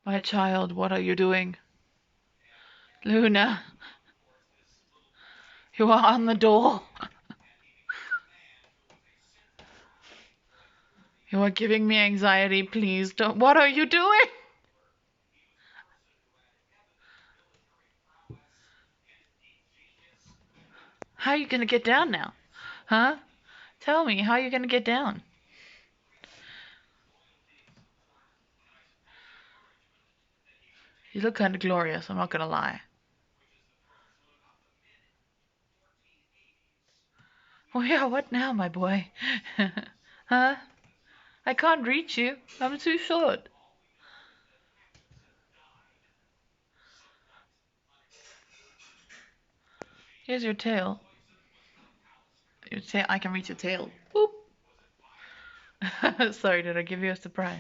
My child, what are you doing? Luna, you are on the door. You are giving me anxiety. Please don't. What are you doing? How are you gonna get down now? Huh? Tell me, how are you gonna get down? You look kind of glorious, I'm not gonna lie. Oh yeah, what now, my boy? Huh? I can't reach you. I'm too short. Here's your tail. Your tail. I can reach your tail. Boop. Sorry, did I give you a surprise?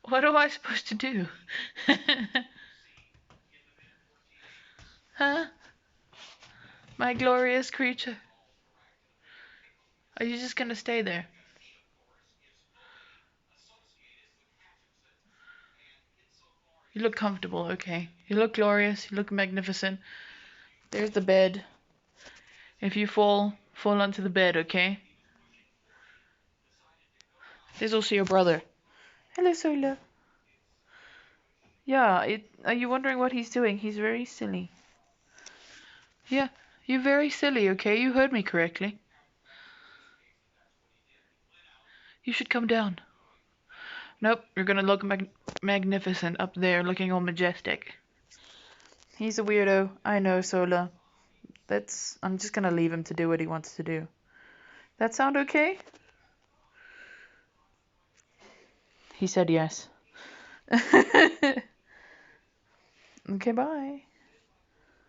What am I supposed to do? Huh? My glorious creature. Are you just gonna stay there? You look comfortable, okay. You look glorious, you look magnificent. There's the bed. If you fall, fall onto the bed, okay? There's also your brother. Hello, Sola. Yeah, are you wondering what he's doing? He's very silly. Yeah, you're very silly, okay? You heard me correctly. You should come down. Nope, you're gonna look magnificent up there, looking all majestic. He's a weirdo. I know, Sola. I'm just gonna leave him to do what he wants to do. That sound okay? He said yes. Okay, bye.